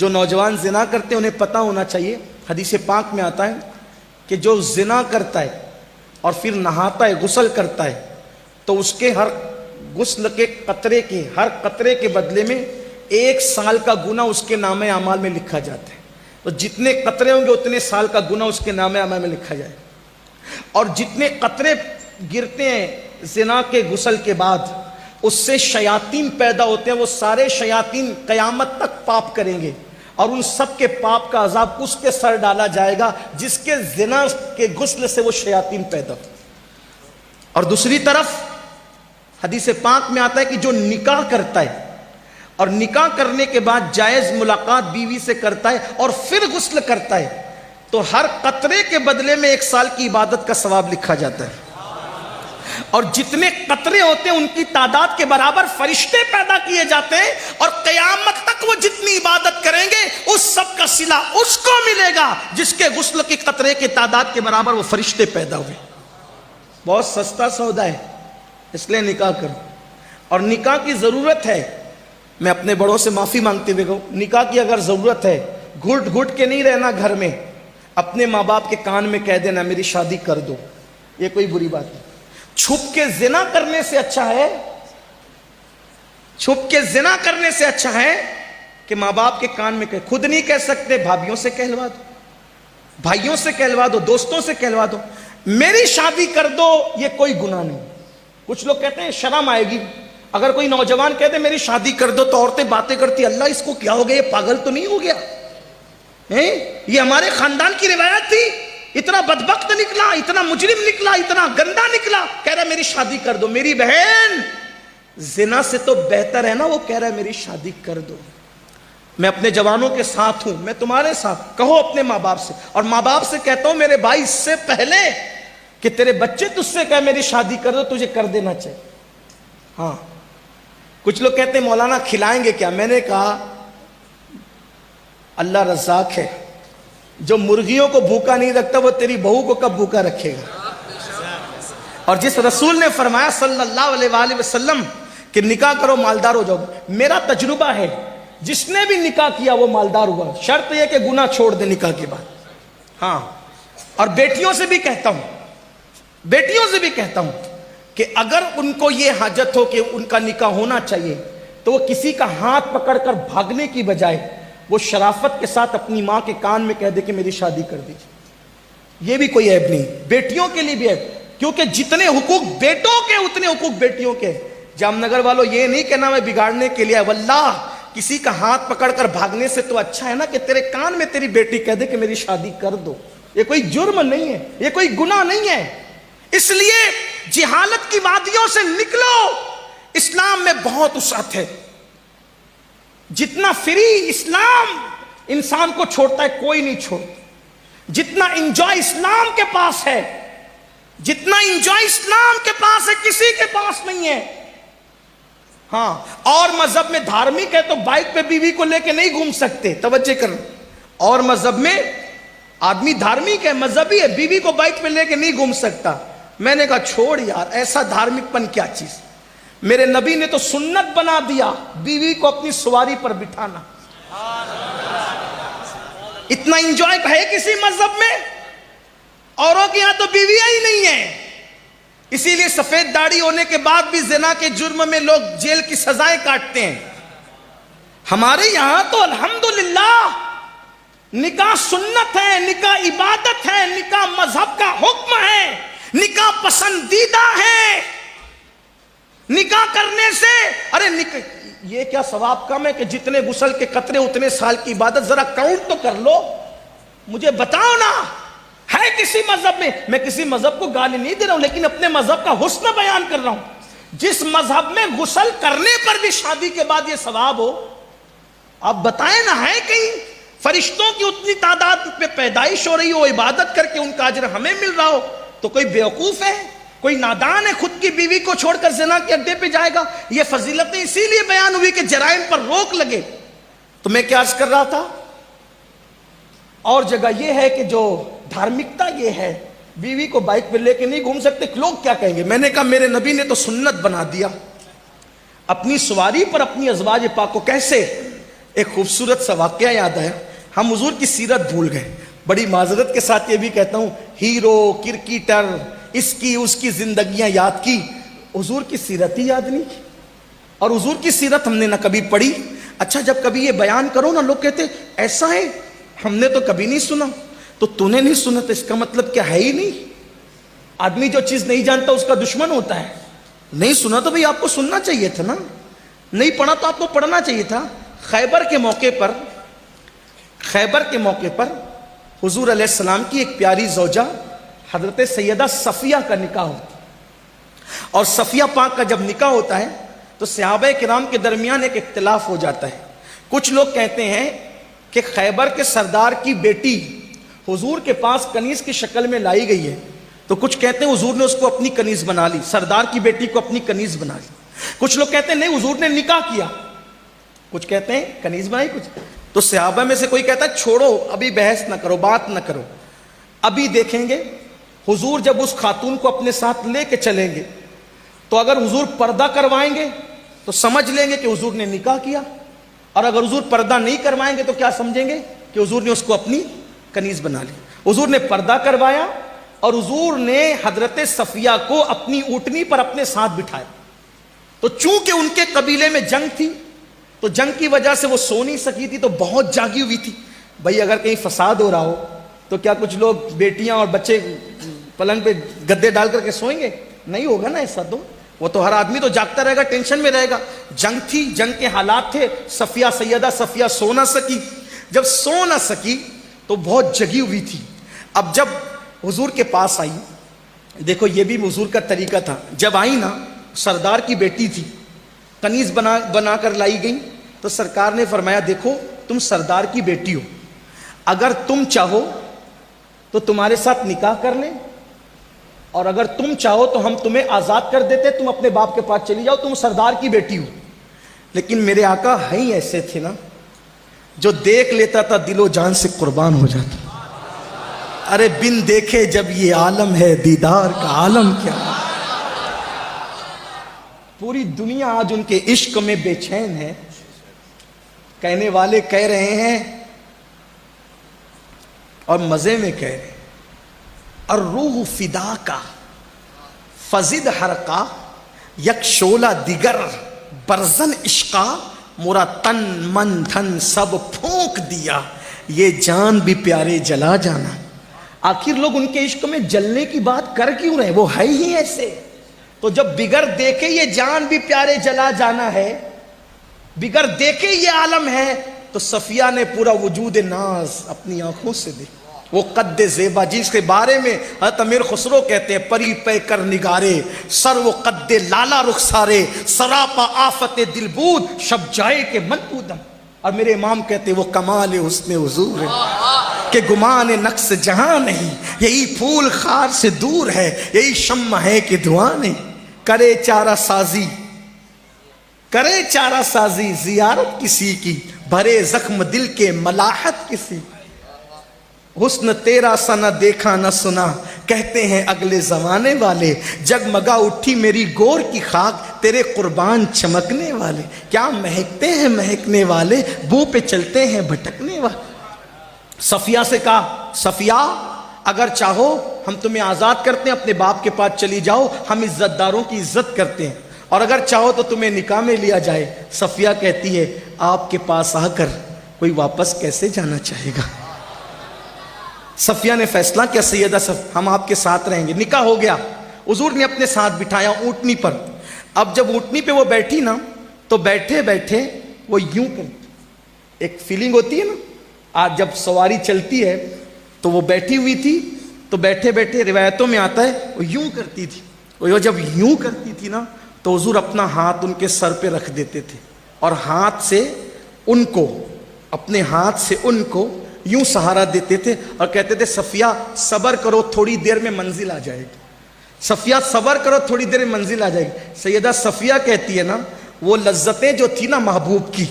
جو نوجوان زنا کرتے ہیں انہیں پتہ ہونا چاہیے، حدیث پاک میں آتا ہے کہ جو زنا کرتا ہے اور پھر نہاتا ہے، غسل کرتا ہے، تو اس کے ہر غسل کے قطرے کے ہر قطرے کے بدلے میں 1 سال کا گناہ اس کے نامہ اعمال میں لکھا جاتا ہے۔ تو جتنے قطرے ہوں گے اتنے سال کا گناہ اس کے نامہ اعمال میں لکھا جائے، اور جتنے قطرے گرتے ہیں زنا کے غسل کے بعد اس سے شیاطین پیدا ہوتے ہیں، وہ سارے شیاطین قیامت تک پاپ کریں گے، اور ان سب کے پاپ کا عذاب اس کے سر ڈالا جائے گا جس کے زنا کے غسل سے وہ شیاطین پیدا ہو۔ اور دوسری طرف حدیث پاک میں آتا ہے کہ جو نکاح کرتا ہے اور نکاح کرنے کے بعد جائز ملاقات بیوی سے کرتا ہے اور پھر غسل کرتا ہے، تو ہر قطرے کے بدلے میں 1 سال کی عبادت کا ثواب لکھا جاتا ہے، اور جتنے قطرے ہوتے ہیں ان کی تعداد کے برابر فرشتے پیدا کیے جاتے ہیں، اور قیامت تک وہ جتنی عبادت کریں گے اس سب کا صلہ اس کو ملے گا جس کے غسل کے قطرے کی تعداد کے برابر وہ فرشتے پیدا ہوئے۔ بہت سستا سودا ہے، اس لیے نکاح کرو۔ اور نکاح کی ضرورت ہے، میں اپنے بڑوں سے معافی مانگتے ہوئے کہوں، نکاح کی اگر ضرورت ہے، گھٹ گھٹ کے نہیں رہنا گھر میں، اپنے ماں باپ کے کان میں کہہ دینا میری شادی کر دو، یہ کوئی بری بات نہیں۔ چھپ کے زنا کرنے سے اچھا ہے، چھپ کے زنا کرنے سے اچھا ہے کہ ماں باپ کے کان میں خود نہیں کہہ سکتے، بھابھیوں سے کہلوا دو، بھائیوں سے کہلوا دو، دوستوں سے کہلوا دو میری شادی کر دو، یہ کوئی گناہ نہیں۔ کچھ لوگ کہتے ہیں شرم آئے گی، اگر کوئی نوجوان کہتے میری شادی کر دو تو عورتیں باتیں کرتی اللہ اس کو کیا ہو گیا، یہ پاگل تو نہیں ہو گیا، یہ ہمارے خاندان کی روایت تھی، اتنا بدبخت نکلا، اتنا مجرم نکلا، اتنا گندا نکلا، کہہ رہا میری شادی کر دو۔ میری بہن، زنا سے تو بہتر ہے نا وہ کہہ رہا ہے میری شادی کر دو۔ میں اپنے جوانوں کے ساتھ ہوں، میں تمہارے ساتھ، کہو اپنے ماں باپ سے، اور ماں باپ سے کہتا ہوں میرے بھائی اس سے پہلے کہ تیرے بچے تجھ سے کہے میری شادی کر دو، تجھے کر دینا چاہیے۔ ہاں، کچھ لوگ کہتے ہیں مولانا کھلائیں گے کیا؟ میں نے کہا اللہ رزاق ہے، جو مرغیوں کو بھوکا نہیں رکھتا وہ تیری بہو کو کب بھوکا رکھے گا؟ اور جس رسول نے فرمایا صلی اللہ علیہ وآلہ وسلم کہ نکاح کرو مالدار ہو جاؤ، میرا تجربہ ہے جس نے بھی نکاح کیا وہ مالدار ہوا، شرط یہ کہ گناہ چھوڑ دے نکاح کے بعد۔ ہاں، اور بیٹیوں سے بھی کہتا ہوں، بیٹیوں سے بھی کہتا ہوں کہ اگر ان کو یہ حاجت ہو کہ ان کا نکاح ہونا چاہیے تو وہ کسی کا ہاتھ پکڑ کر بھاگنے کی بجائے وہ شرافت کے ساتھ اپنی ماں کے کان میں کہہ دے کہ میری شادی کر دیجیے، یہ بھی کوئی عیب نہیں، بیٹیوں کے لیے بھی عیب، کیونکہ جتنے حقوق بیٹوں کے اتنے حقوق بیٹیوں کے۔ جام نگر والوں یہ نہیں کہنا میں بگاڑنے کے لیے، واللہ کسی کا ہاتھ پکڑ کر بھاگنے سے تو اچھا ہے نا کہ تیرے کان میں تیری بیٹی کہہ دے کہ میری شادی کر دو۔ یہ کوئی جرم نہیں ہے، یہ کوئی گناہ نہیں ہے۔ اس لیے جہالت کی وادیوں سے نکلو، اسلام میں بہت وسعت ہے، جتنا فری اسلام انسان کو چھوڑتا ہے کوئی نہیں چھوڑتا، جتنا انجوائے اسلام کے پاس ہے، جتنا انجوائے اسلام کے پاس ہے کسی کے پاس نہیں ہے۔ ہاں، اور مذہب میں دھارمک ہے تو بائک پہ بیوی کو لے کے نہیں گھوم سکتے، توجہ کرنا، اور مذہب میں آدمی دھارمک ہے، مذہبی ہے، بیوی کو بائک پہ لے کے نہیں گھوم سکتا۔ میں نے کہا چھوڑ یار، ایسا دھارمک پن کیا چیز، میرے نبی نے تو سنت بنا دیا بیوی کو اپنی سواری پر بٹھانا۔ اتنا انجوائے ہے کسی مذہب میں؟ اوروں کے یہاں تو بیویاں ہی نہیں ہیں، اسی لیے سفید داڑھی ہونے کے بعد بھی زنا کے جرم میں لوگ جیل کی سزائیں کاٹتے ہیں۔ ہمارے یہاں تو الحمدللہ نکاح سنت ہے، نکاح عبادت ہے، نکاح مذہب کا حکم ہے، نکاح پسندیدہ ہے۔ نکاح کرنے سے ارے یہ کیا ثواب کم ہے کہ جتنے غسل کے قطرے اتنے سال کی عبادت؟ ذرا کاؤنٹ تو کر لو، مجھے بتاؤ نا، ہے کسی مذہب میں کسی مذہب کو گالی نہیں دے رہا ہوں لیکن اپنے مذہب کا حسن بیان کر رہا ہوں، جس مذہب میں غسل کرنے پر بھی شادی کے بعد یہ ثواب ہو، آپ بتائیں نا، ہے کہیں؟ فرشتوں کی اتنی تعداد پہ پیدائش ہو رہی ہو، عبادت کر کے ان کا اجر ہمیں مل رہا ہو، تو کوئی بیوقوف ہے، کوئی نادان ہے خود کی بیوی کو چھوڑ کر زنا کے اڈے پہ جائے گا؟ یہ فضیلتیں اسی لیے بیان ہوئی کہ جرائم پر روک لگے۔ تو میں کیا عرض کر رہا تھا، اور جگہ یہ ہے کہ جو دھارمکتا یہ ہے، بیوی کو بائک پہ لے کے نہیں گھوم سکتے، لوگ کیا کہیں گے؟ میں نے کہا میرے نبی نے تو سنت بنا دیا، اپنی سواری پر اپنی ازواج پاک کو کیسے؟ ایک خوبصورت سا واقعہ یاد آیا. ہم حضور کی سیرت بھول گئے. بڑی معذرت کے ساتھ یہ بھی کہتا ہوں, ہیرو کرکٹر اس کی زندگیاں یاد کی, حضور کی سیرت ہی یاد نہیں کی. اور حضور کی سیرت ہم نے نہ کبھی پڑھی. اچھا جب کبھی یہ بیان کرو نا, لوگ کہتے ایسا ہے, ہم نے تو کبھی نہیں سنا. تو تو نے نہیں سنا تو اس کا مطلب کیا ہے ہی نہیں. آدمی جو چیز نہیں جانتا اس کا دشمن ہوتا ہے. نہیں سنا تو بھئی آپ کو سننا چاہیے تھا نا, نہیں پڑھا تو آپ کو پڑھنا چاہیے تھا. خیبر کے موقع پر حضور علیہ السلام کی ایک پیاری زوجہ حضرت سیدہ صفیہ کا نکاح ہوتا ہے. اور صفیہ پاک کا جب نکاح ہوتا ہے تو صحابہ کرام کے درمیان ایک اختلاف ہو جاتا ہے. کچھ لوگ کہتے ہیں کہ خیبر کے سردار کی بیٹی حضور کے پاس کنیز کی شکل میں لائی گئی ہے, تو کچھ کہتے ہیں حضور نے اس کو اپنی کنیز بنا لی, سردار کی بیٹی کو اپنی کنیز بنا لی. کچھ لوگ کہتے ہیں نہیں حضور نے نکاح کیا, کچھ کہتے ہیں کنیز بنائی. کچھ تو صحابہ میں سے کوئی کہتا ہے چھوڑو ابھی بحث نہ کرو, بات نہ کرو, ابھی دیکھیں گے. حضور جب اس خاتون کو اپنے ساتھ لے کے چلیں گے تو اگر حضور پردہ کروائیں گے تو سمجھ لیں گے کہ حضور نے نکاح کیا, اور اگر حضور پردہ نہیں کروائیں گے تو کیا سمجھیں گے کہ حضور نے اس کو اپنی کنیز بنا لی. حضور نے پردہ کروایا اور حضور نے حضرت صفیہ کو اپنی اونٹنی پر اپنے ساتھ بٹھایا. تو چونکہ ان کے قبیلے میں جنگ تھی تو جنگ کی وجہ سے وہ سو نہیں سکی تھی, تو بہت جاگی ہوئی تھی. بھئی اگر کہیں فساد ہو رہا ہو تو کیا کچھ لوگ بیٹیاں اور بچے پلنگ پہ گدے ڈال کر کے سوئیں گے؟ نہیں ہوگا نا ایسا. تو وہ تو ہر آدمی تو جاگتا رہے گا, ٹینشن میں رہے گا. جنگ تھی, جنگ کے حالات تھے. سیدہ صفیہ سو نہ سکی. جب سو نہ سکی تو بہت جگی ہوئی تھی. اب جب حضور کے پاس آئی, دیکھو یہ بھی حضور کا طریقہ تھا, جب آئی نا سردار کی بیٹی تھی, کنیز بنا کر لائی گئی, تو سرکار نے فرمایا دیکھو تم سردار کی بیٹی ہو, اگر تم چاہو تو تمہارے ساتھ نکاح کر لیں, اور اگر تم چاہو تو ہم تمہیں آزاد کر دیتے, تم اپنے باپ کے پاس چلی جاؤ, تم سردار کی بیٹی ہو. لیکن میرے آقا ہیں ہی ایسے تھے نا, جو دیکھ لیتا تھا دل و جان سے قربان ہو جاتا. ارے بن دیکھے جب یہ عالم ہے, دیدار کا عالم کیا. پوری دنیا آج ان کے عشق میں بے چین ہے. کہنے والے کہہ رہے ہیں اور مزے میں کہہ رہے ہیں, الروح فدا کا فزد حرقا یک شولہ دیگر برزن عشقا, مورا تن من دھن سب پھونک دیا, یہ جان بھی پیارے جلا جانا. آخر لوگ ان کے عشق میں جلنے کی بات کر کیوں رہے, وہ ہے ہی ایسے. تو جب بغیر دیکھے یہ جان بھی پیارے جلا جانا ہے, بغیر دیکھے یہ عالم ہے, تو صفیہ نے پورا وجود ناز اپنی آنکھوں سے دیکھا. وہ قد زیبا جس کے بارے میں حضرت امیر خسرو کہتے ہیں, پری پے کر نگارے سر وہ قد لالا رخسارے, سراپا آفت دلبود شب جائے کے منبودم. اور میرے امام کہتے ہیں وہ کمال حسن حضور ہے کہ گمان نقص جہاں نہیں, یہی پھول خار سے دور ہے, یہی شمع ہے کہ دھواں نہیں. کرے چارہ سازی زیارت کسی کی, بھرے زخم دل کے ملاحت کسی. حسن تیرا سا نہ دیکھا نہ سنا, کہتے ہیں اگلے زمانے والے, جگمگا اٹھی میری گور کی خاک, تیرے قربان چمکنے والے. کیا مہکتے ہیں مہکنے والے, بو پہ چلتے ہیں بھٹکنے والے. صفیہ سے کہا صفیہ اگر چاہو ہم تمہیں آزاد کرتے ہیں, اپنے باپ کے پاس چلی جاؤ, ہم عزت داروں کی عزت کرتے ہیں, اور اگر چاہو تو تمہیں نکاح میں لیا جائے. صفیہ کہتی ہے آپ کے پاس آ کر کوئی واپس کیسے جانا چاہے گا. صفیہ نے فیصلہ کیا سیدہ ہم آپ کے ساتھ رہیں گے. نکاح ہو گیا, حضور نے اپنے ساتھ بٹھایا اونٹنی پر. اب جب اونٹنی پہ وہ بیٹھی نا تو بیٹھے بیٹھے وہ یوں کرتی, ایک فیلنگ ہوتی ہے نا, آج جب سواری چلتی ہے تو وہ بیٹھی ہوئی تھی, تو بیٹھے بیٹھے روایتوں میں آتا ہے وہ یوں کرتی تھی. وہ جب یوں کرتی تھی نا تو حضور اپنا ہاتھ ان کے سر پہ رکھ دیتے تھے, اور ہاتھ سے ان کو, اپنے ہاتھ سے ان کو یوں سہارا دیتے تھے, اور کہتے تھے صفیہ صبر کرو تھوڑی دیر میں منزل آ جائے گی. صفیہ صبر کرو تھوڑی دیر میں منزل آ جائے گی. سیدہ صفیہ کہتی ہے نا وہ لذتیں جو تھی نا محبوب کی,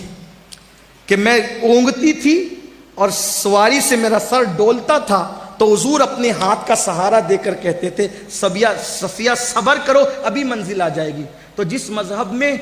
کہ میں اونگتی تھی اور سواری سے میرا سر ڈولتا تھا, تو حضور اپنے ہاتھ کا سہارا دے کر کہتے تھے صفیہ صبر کرو ابھی منزل آ جائے گی. تو جس مذہب میں